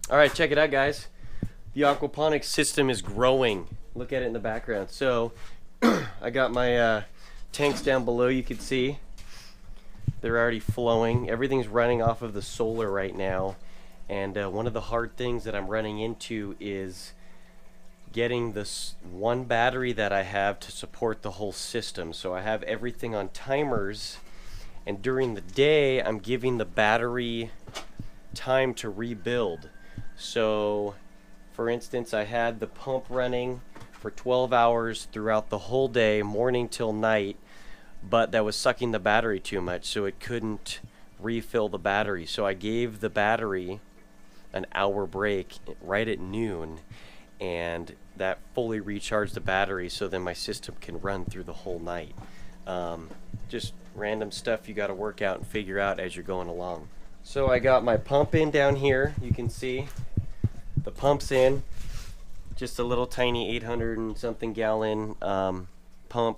All right, check it out, guys. The aquaponics system is growing. Look at it in the background. So I got my tanks down below. You can see they're already flowing. Everything's running off of the solar right now. And one of the hard things that I'm running into is getting this one battery that I have to support the whole system. So I have everything on timers, and during the day I'm giving the battery time to rebuild. So for instance, I had the pump running for 12 hours throughout the whole day, morning till night, but that was sucking the battery too much, so it couldn't refill the battery. So I gave the battery an hour break right at noon, and that fully recharged the battery, so then my system can run through the whole night. Just random stuff you got to work out and figure out as you're going along. So I got my pump in down here. You can see the pump's in. Just a little tiny 800 and something gallon pump.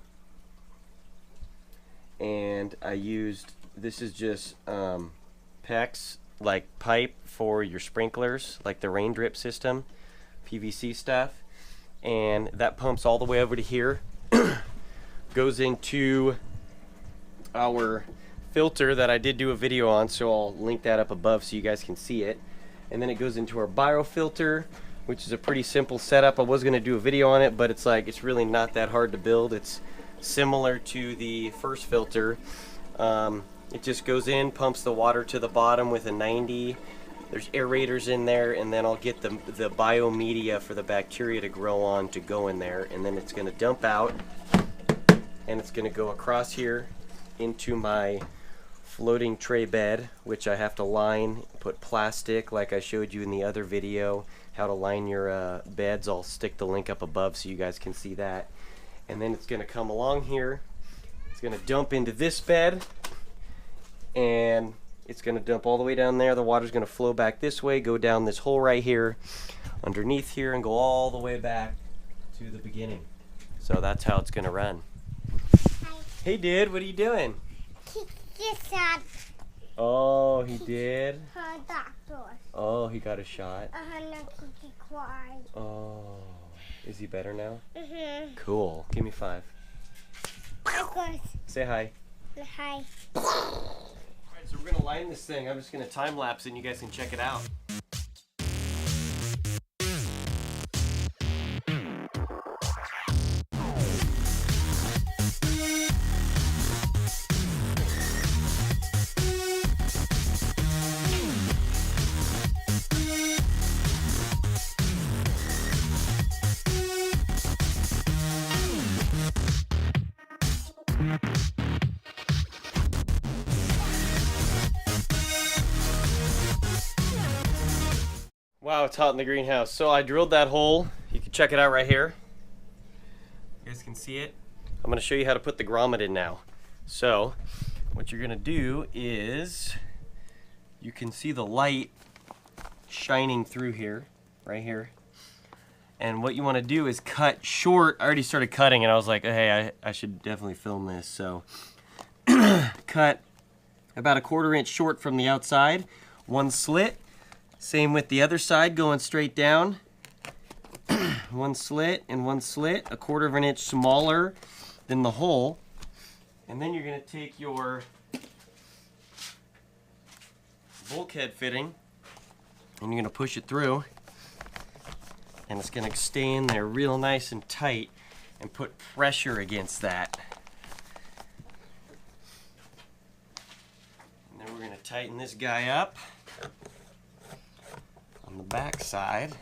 And I used, this is just PEX, like pipe for your sprinklers, like the rain drip system, PVC stuff. And that pumps all the way over to here. Goes into our filter that I did do a video on, so I'll link that up above so you guys can see it. And then it goes into our biofilter, which is a pretty simple setup. I was going to do a video on it, but it's really not that hard to build. It's similar to the first filter. It just goes in, pumps the water to the bottom with a 90. There's aerators in there, and then I'll get the biomedia for the bacteria to grow on to go in there, and then it's going to dump out, and it's going to go across here into my floating tray bed, which I have to line, put plastic like I showed you in the other video, how to line your beds. I'll stick the link up above so you guys can see that. And then it's going to come along here, it's going to dump into this bed, and it's going to dump all the way down there. The water's going to flow back this way, go down this hole right here, underneath here, and go all the way back to the beginning. So that's how it's going to run. Hi. Hey, dude, what are you doing? Oh, he did? Oh, he got a shot. Oh, is he better now? Cool. Give me 5. Say hi. Hi. Alright, so we're gonna line this thing. I'm just gonna time lapse it and you guys can check it out. Wow, it's hot in the greenhouse. So I drilled that hole. You can check it out right here. You guys can see it. I'm going to show you how to put the grommet in now. So what you're going to do is, you can see the light shining through here, right here. And what you want to do is cut short. I already started cutting and I was like, hey, I should definitely film this. So cut about a 1/4 inch short from the outside, one slit. Same with the other side, going straight down. One slit and one slit, a 1/4 inch smaller than the hole. And then you're going to take your bulkhead fitting and you're going to push it through. And it's going to stay in there real nice and tight and put pressure against that. And then we're going to tighten this guy up on the back side.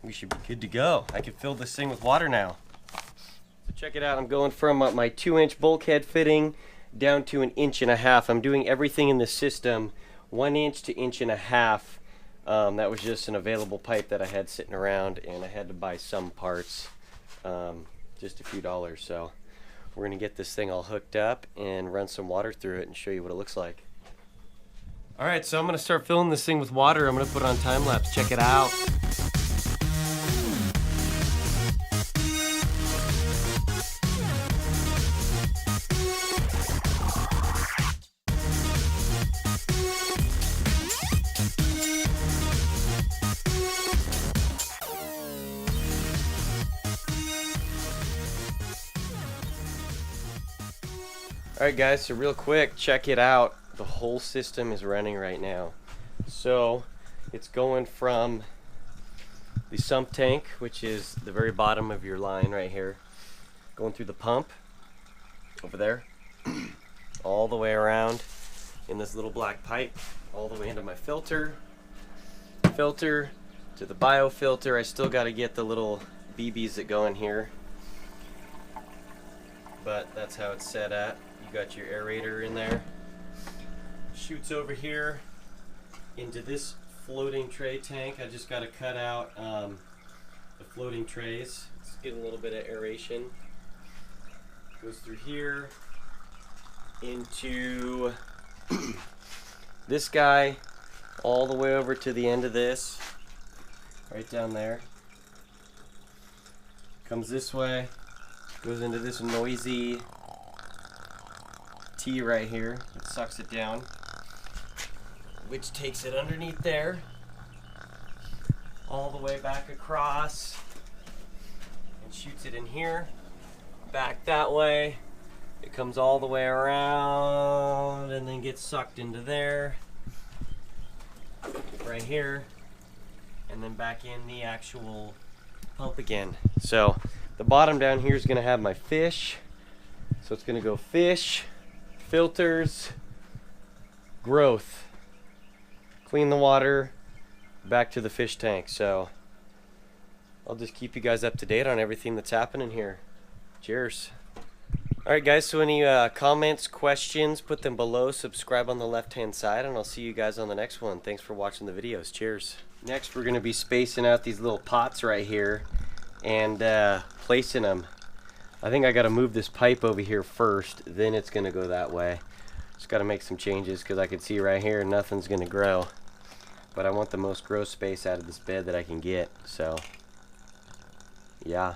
We should be good to go. I can fill this thing with water now. So check it out. I'm going from my 2-inch bulkhead fitting down to 1.5 inches. I'm doing everything in the system 1 inch to 1.5 inches. That was just an available pipe that I had sitting around, and I had to buy some parts, just a few dollars. So we're gonna get this thing all hooked up and run some water through it and show you what it looks like. All right, so I'm gonna start filling this thing with water. I'm gonna put it on time lapse. Check it out. Alright guys, so real quick, check it out. The whole system is running right now. So it's going from the sump tank, which is the very bottom of your line right here, going through the pump over there, all the way around in this little black pipe, all the way into my filter to the biofilter. I still got to get the little BBs that go in here, but that's how it's set at. You got your aerator in there, shoots over here into this floating tray tank. I just got to cut out the floating trays. Let's get a little bit of aeration. Goes through here into this guy, all the way over to the end of this, right down there. Comes this way, goes into this noisy T right here. It sucks it down, which takes it underneath there, all the way back across, and shoots it in here, back that way. It comes all the way around and then gets sucked into there, right here, and then back in the actual pump again. So the bottom down here is going to have my fish. So it's going to go fish, filters, growth, clean the water, back to the fish tank. So I'll just keep you guys up to date on everything that's happening here. Cheers. Alright guys, so any comments, questions, put them below. Subscribe on the left hand side, and I'll see you guys on the next one. Thanks for watching the videos. Cheers. Next we're going to be spacing out these little pots right here and placing them. I think I got to move this pipe over here first, then it's going to go that way. Just got to make some changes because I can see right here nothing's going to grow. But I want the most grow space out of this bed that I can get. So, yeah.